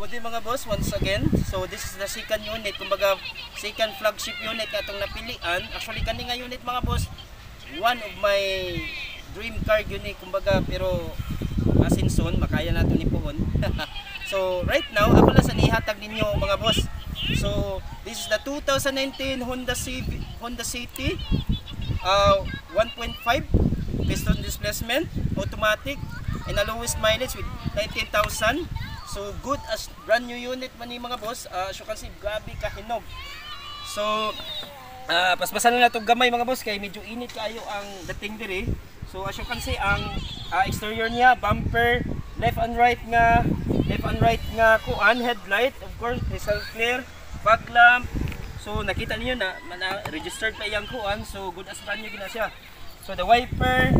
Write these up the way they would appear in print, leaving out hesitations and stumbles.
Good day mga boss, once again. So this is the second unit, kumbaga second flagship unit na itong napilian. Actually kani nga unit mga boss, one of my dream car unit, kumbaga, pero asinson, makaya nato ni pohon. So right now, ako lang sa ihatag ninyo mga boss. So this is the 2019 Honda City 1.5 piston displacement, automatic, and the lowest mileage with 19,000. So good as brand new unit man ni mga boss. As you can see, grabe kahinog. So paspasan na itong gamay mga boss kay medyo init kayo ang dating diri. So as you can see, ang exterior niya, bumper, left and right nga kuan, headlight, of course, crystal clear, fog lamp. So nakita niyo na registered pa iyang kuan, so good as brand new gina siya. So the wiper,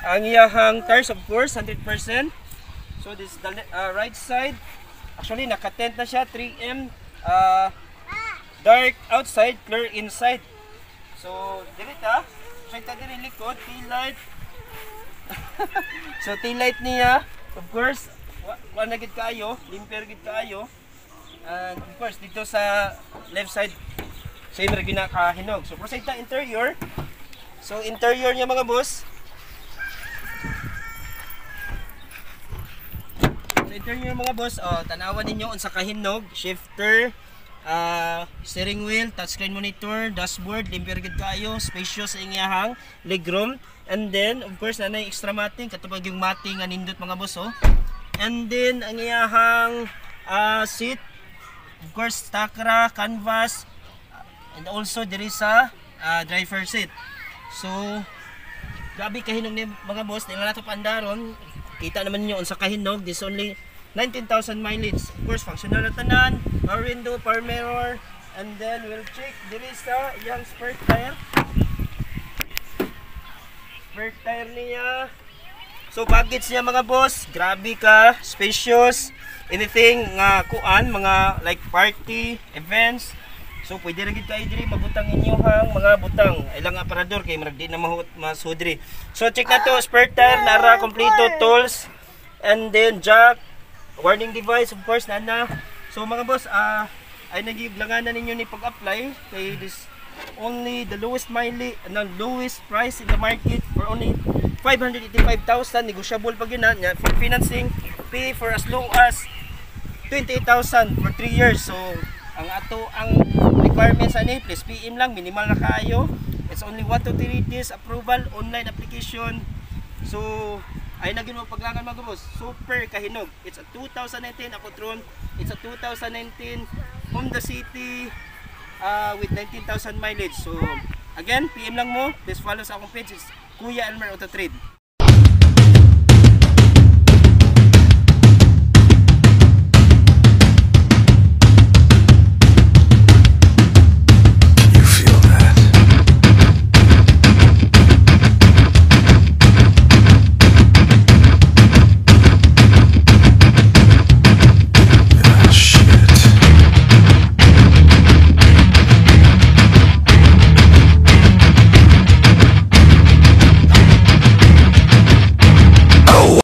ang iyahang tires, of course, 100%. So this is the right side. Actually naka-tent na siya, 3M, dark outside, clear inside. So dirita, check ta diri likod, tail light. So tail light niya, of course, wala gid kaayo, limper gid kaayo. And of course dito sa left side, same ra ginakahinog. So proceed ta interior. So interior niya mga boss. So interior mga boss, tanawan ninyo unsa kahinog, shifter, steering wheel, touchscreen monitor, dashboard, limper gid kaayo, spacious ang iyahang legroom, and then of course nanay extra matting katubag yung matting nga nindot mga boss oh. And then ang iyahang seat, of course Tacra canvas, and also diri sa driver seat. So grabe kahinog ni mga boss, dili na nato pandaron. Kita naman niyo unsa kahinog. This only 19,000 mileage. Of course, functional na tanan, power window, power mirror, and then we'll check diri sa iyang spare tire. Spare tire niya. So package niya mga boss, grabe ka, spacious. Anything nga kuan, mga like party, events. So pwede ra gid kay diri mabutang inyohang mga butang. Ilang aparador kay marag di na masudri. So check na to, spare tire nara kompleto, tools, and then jack, warning device, of course nana. So mga boss, ay nagiblanganan ninyo ni pag-apply kay this only the lowest mileage, lowest price in the market for only 585,000, negotiable pag yun na for financing, pay for as low as 28,000 for 3 years. So ang requirements ani, please PM lang, minimal na kayo. It's only 1 to 3 days approval, online application. So ay naging mo paglangan mga boss, super kahinog. It's a 2019 Acotron, it's a 2019 Honda City with 19,000 mileage. So again, PM lang mo, please follow sa akong page, Kuya Elmer Auto Trade.